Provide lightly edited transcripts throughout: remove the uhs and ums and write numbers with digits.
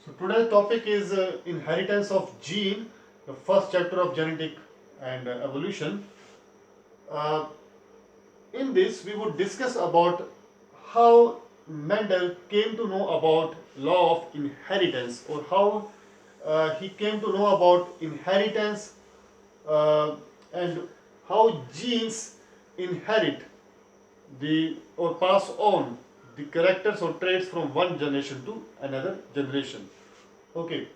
So today's topic is inheritance of gene, the first chapter of genetic and evolution. Uh, in this, we would discuss about how Mendel came to know about law of inheritance, or how he came to know about inheritance uh, and how genes inherit the or pass on the characters or traits from one generation to another generation. Okay,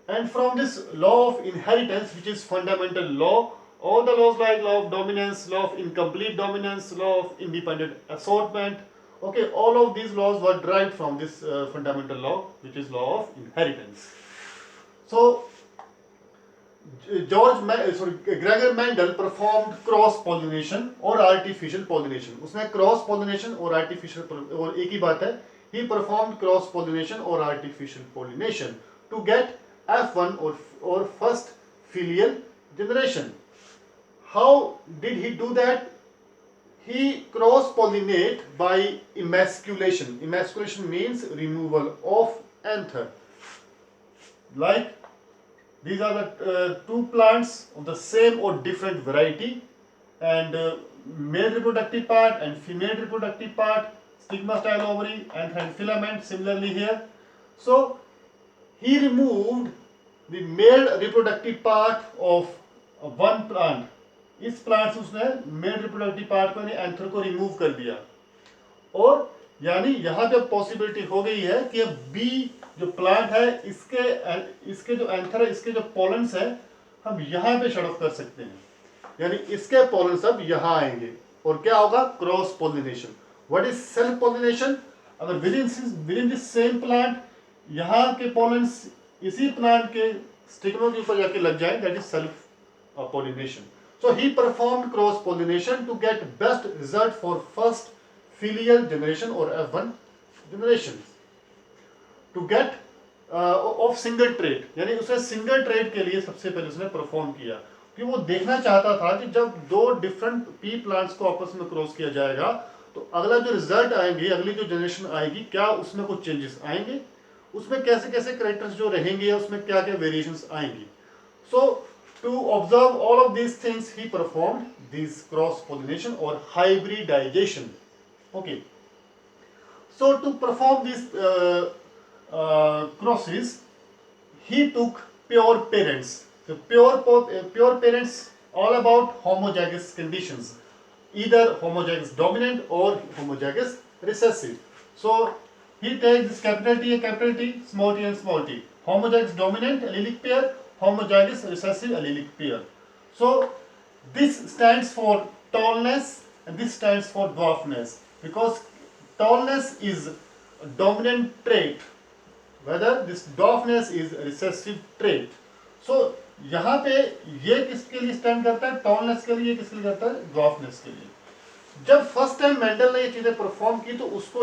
and from this law of inheritance, which is fundamental law, all the laws like law of dominance, law of incomplete dominance, law of independent assortment, okay, all of these laws were derived from this fundamental law, which is law of inheritance. So Gregor Mendel performed cross pollination और artificial pollination. उसने cross pollination और artificial और एक ही बात है. He performed cross pollination or artificial pollination to get F1 or first filial generation. How did he do that? He cross pollinate by emasculation. Emasculation means removal of anther. Like these are the two plants of the same or different variety, and male reproductive part and female reproductive part, stigma style ovary, anther and filament. Similarly here, so he removed the male reproductive part of one plant. इस plant से उसने male reproductive part को यानी anther को remove कर दिया, और यानी यहाँ पे पॉसिबिलिटी हो गई है कि अब बी जो प्लांट है इसके जो एंथर है, इसके जो पॉलन्स है, हम यहाँ पे शट ऑफ कर सकते हैं, यानी इसके पॉलन्स अब यहाँ आएंगे और क्या होगा? Cross pollination. What is self pollination? अगर within this same plant यहाँ के पॉलन्स इसी प्लांट के स्टिग्मा के ऊपर जाके लग जाए, that is self pollination. So he performed cross pollination to get best result for first filial generation or F1 generation. To get of single trait, यानी उसने सिंगल ट्रेट के लिए सबसे पहले उसने परफॉर्म किया, कि वो देखना चाहता था कि जब दो डिफरेंट पी प्लांट्स को आपस में क्रॉस किया जाएगा तो अगला जो रिजल्ट आएंगे, अगली जो जनरेशन आएगी, क्या उसमें कुछ चेंजेस आएंगे, उसमें कैसे कैसे करेक्टर्स जो रहेंगे, उसमें क्या क्या वेरिएशंस आएंगी. So to observe all of these things, he performed this cross pollination or hybridization. Okay, so to perform these crosses, he took pure parents. So pure parents all about homozygous conditions, either homozygous dominant or homozygous recessive. So he takes this capital T, small t and small t. Homozygous dominant allelic pair, homozygous recessive allelic pair. So this stands for tallness and this stands for dwarfness, because tallness is a dominant trait, whether this dwarfness is a recessive trait. So यहाँ पे ये किसके लिए stand करता है? Tallness के लिए. किसके लिए करता है? ड्वार्फनेस के लिए. जब फर्स्ट टाइम मेंडल ने ये चीजें परफॉर्म की तो उसको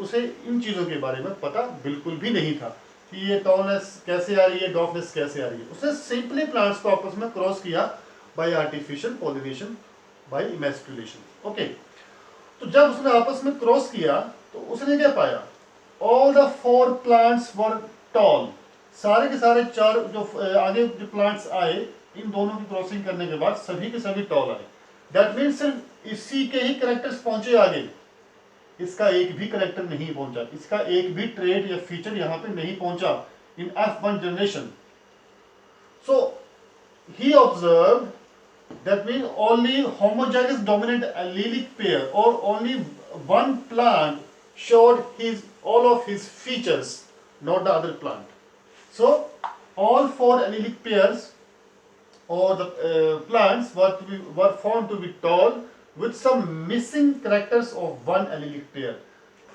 उसे इन चीजों के बारे में पता बिल्कुल भी नहीं था कि ये टॉलनेस कैसे आ रही है, ड्वार्फनेस कैसे आ रही है. उसने सिंपली प्लांट्स को आपस में क्रॉस किया by artificial pollination, by emasculation. Okay, तो जब उसने आपस में क्रॉस किया तो उसने क्या पाया? All the 4 plants were toll. सारे के सारे चार जो आगे जो प्लांट्स आए, इन दोनों की क्रॉसिंग करने के बाद सभी के सभी टॉल आए. दैट मीन्स सिर्फ इसी के ही करेक्टर्स पहुंचे आगे, इसका एक भी करेक्टर नहीं पहुंचा, इसका एक भी ट्रेट या फीचर यहाँ पे नहीं पहुंचा इन F1 generation. So he observed that means only homozygous dominant allelic pair or only one plant showed all of his features, not the other plant. So all 4 allelic pairs or the plants were found to be tall with some missing characters of one allelic pair.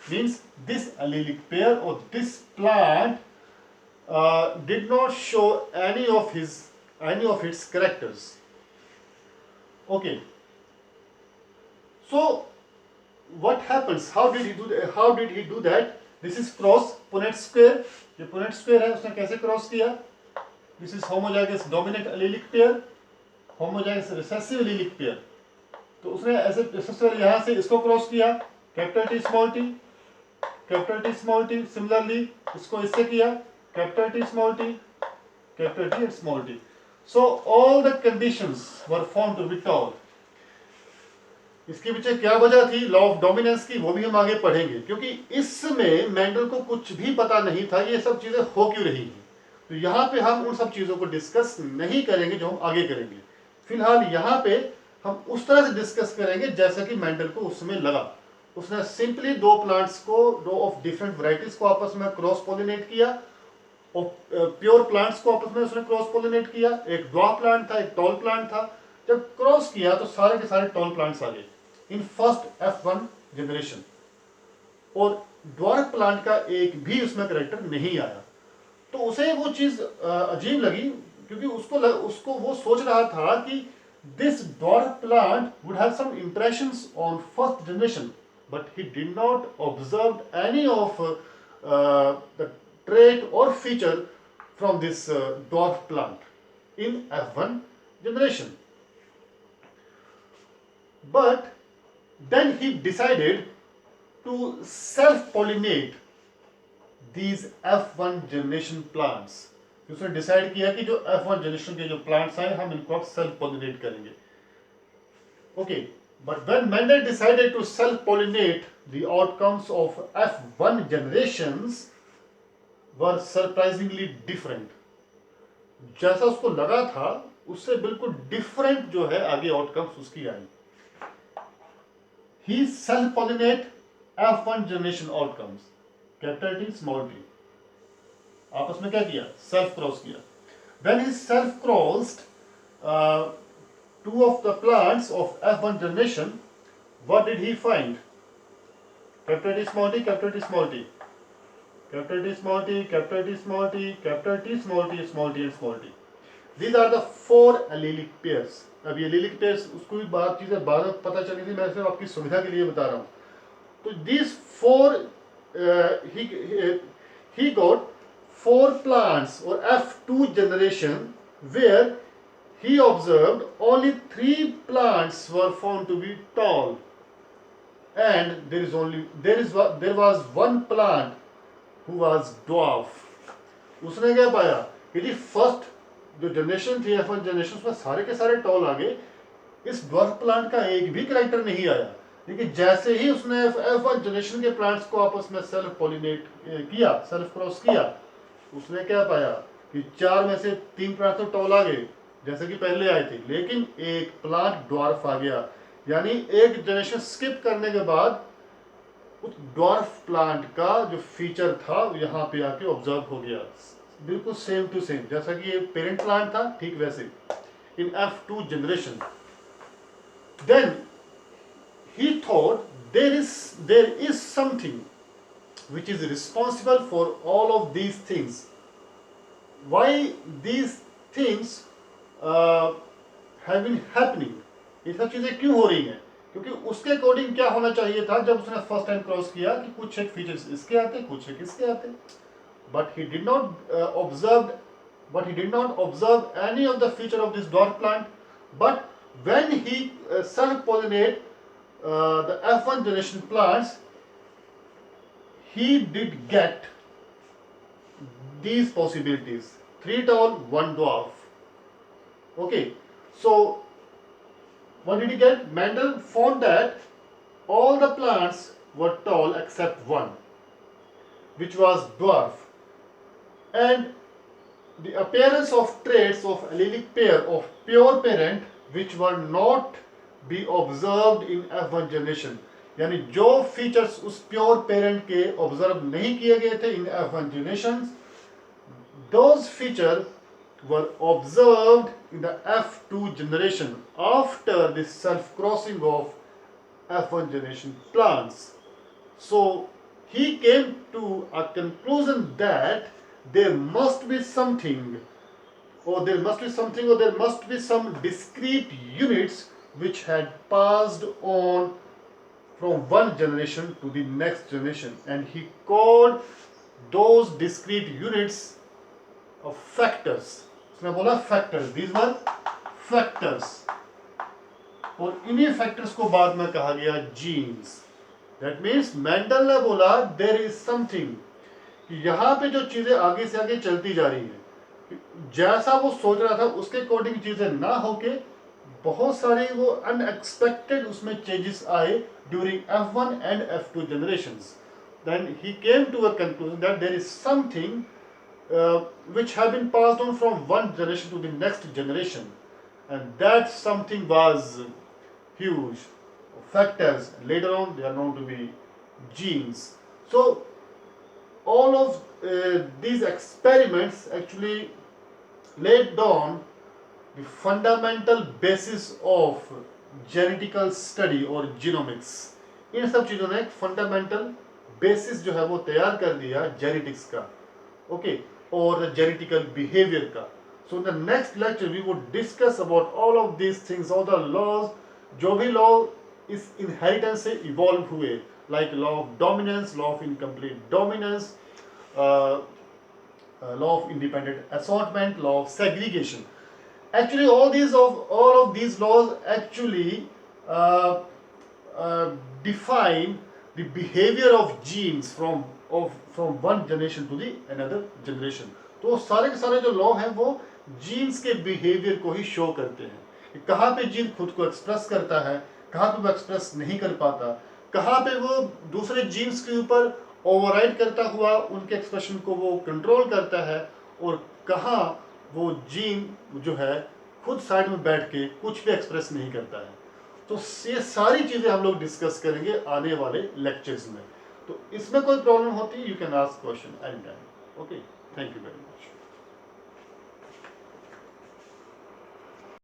Means this allelic pair or this plant did not show any of its characters. Okay, so what happens? How did he do that? This is cross Punnett square. ये Punnett square है, उसने कैसे cross किया? This is homozygous dominant allelic pair, homozygous recessive allelic pair. तो उसने ऐसे सबसे यहाँ से इसको क्रॉस किया, capital T small t, capital T small t. Similarly इसको इससे किया, capital T, small t, capital T and small t. So all the conditions were found to be tall. इसके पीछे क्या वजह थी, लॉ ऑफ डोमिनेंस की, वो भी हम आगे पढ़ेंगे, क्योंकि इसमें मेंडल को कुछ भी पता नहीं था ये सब चीजें हो क्यों रही हैं। तो यहाँ पे हम उन सब चीजों को डिस्कस नहीं करेंगे जो हम आगे करेंगे। फिलहाल यहाँ पे हम उस तरह से डिस्कस करेंगे जैसा कि मेंडल को उस समय लगा। उसने सिंपली दो प्लांट्स को, दो ऑफ डिफरेंट वैरायटीज को आपस में क्रॉस पॉलिनेट किया, और प्योर प्लांट्स को आपस में उसने क्रॉस पॉलिनेट किया। एक ड्वार्फ प्लांट था, एक टॉल प्लांट था। जब क्रॉस किया तो सारे के सारे टॉल प्लांट्स आ गए इन फर्स्ट F1 जनरेशन, और ड्वार्फ प्लांट का एक भी उसमें करेक्टर नहीं आया। तो उसे वो चीज अजीब लगी, क्योंकि उसको वो सोच रहा था कि this dwarf plant would have some impressions on first generation, but he did not observe any of the trait or feature from this dwarf plant in F1 generation. But then he decided to self-pollinate these F1 generation plants. उसने decide किया कि जो F1 generation के जो plants आए हम इनको अब सेल्फ पॉलिनेट करेंगे। Okay, but when Mendel decided to self-pollinate the outcomes of F1 generations were surprisingly different. जैसा उसको लगा था उससे बिल्कुल डिफरेंट जो है आगे आउटकम्स उसकी आई। He self-pollinate F1 generation outcomes, capital T, small t. आपस में क्या किया, सेल्फ क्रॉस किया। When he self crossed two of the plants of F1 generation, what did he find? Capital T, small t, capital T, small t. Capital T, small t, capital T, small t, capital T, small t, small t and small t. These are the four allelic pairs. अब ये allelic pairs उसको भी बात चीजें बाद में पता चली थी, मैं सिर्फ आपकी सुविधा के लिए बता रहा हूँ। तो these four he got 4 plants or F2 generation where he observed only 3 plants were found to be tall, and there was one plant who was dwarf. उसने क्या पाया कि जी फर्स्ट जो जनरेशन थी F1 जनरेशन उसमें सारे के सारे टॉल आ गए, इस ड्वार्फ प्लांट का एक भी करेक्टर नहीं आया। लेकिन जैसे ही उसने F1 जनरेशन के प्लांट्स को आपस में सेल्फ पॉलिनेट किया, सेल्फ क्रॉस किया, उसने क्या पाया कि 4 में से 3 प्लांट तो टॉल आ गए जैसे कि पहले आए थे, लेकिन एक प्लांट ड्वार्फ आ गया। यानी एक जनरेशन स्किप करने के बाद उस ड्वार्फ प्लांट का जो फीचर था यहाँ पे आके ऑब्जर्व हो गया, बिल्कुल सेम टू सेम जैसा कि ये पेरेंट प्लांट था, ठीक वैसे in F2 generation. Then he thought there is something which is responsible for all of these things. Why these things have been happening? ये सब चीजें क्यों हो रही हैं? क्योंकि उसके अकॉर्डिंग क्या होना चाहिए था जब उसने फर्स्ट टाइम क्रॉस किया कि कुछ एक फीचर्स इसके आते, कुछ एक इसके आते, but he did not observe any of the feature of this dwarf plant. But when he self-pollinate the F1 generation plants, he did get these possibilities: 3 tall, 1 dwarf. Okay, so what did he get? Mendel found that all the plants were tall except one, which was dwarf, and the appearance of traits of allelic pair of pure parent which were not be observed in F1 generation. यानी जो features उस pure parent के observe नहीं किए गए थे इन F1 generation, those features were observed in the F2 generation after the self-crossing of F1 generation plants. So he came to a conclusion that there must be something, or there must be some discrete units which had passed on from one generation to the next generation, and he called those discrete units of factors. उसने बोला factors, these were factors, और इन्हीं factors को बाद में कहा गया genes. That means Mendel ने बोला there is something कि यहाँ पे जो चीज़ें आगे से आगे चलती जा रही हैं, जैसा वो सोच रहा था उसके अकॉर्डिंग चीज़ें ना होके बहुत सारे वो अनएक्सपेक्टेड उसमें चेंजेस आए during F1 and F2 generations. Then he came to a conclusion that there is something which have been passed on from one generation to the next generation, and that something was huge factors. Later on they are known to be genes. So all of these experiments actually laid down the fundamental basis of genetical study or genomics. इन सब चीज़ों ने एक fundamental basis जो है वो तैयार कर दिया जेनेटिक्स का, ओके, और जेनेटिकल बिहेवियर का. So in the next lecture we would discuss about all of these things, all the laws, जो भी लॉ इस इनहेरिटेंस से इवॉल्व हुए, like law of dominance, law of incomplete dominance, law of independent assortment, law of segregation. Actually, all of these laws actually uh, define the behavior of genes from one generation to the another generation. तो सारे के सारे जो law हैं वो jeans के behaviour को ही show करते हैं कि कहाँ पे जीन खुद को एक्सप्रेस करता है, कहाँ पे वो एक्सप्रेस नहीं कर पाता, कहाँ पे वो दूसरे जीन्स के ऊपर ओवरराइड करता हुआ उनके एक्सप्रेशन को वो कंट्रोल करता है, और कहाँ वो जीन जो है खुद साइड में बैठ के कुछ भी एक्सप्रेस नहीं करता है. तो ये सारी चीज़ें हम लोग डिस्कस करेंगे आने वाले लेक्चर्स में. तो इसमें कोई प्रॉब्लम होती है, you can ask question any time. Okay, thank you very much.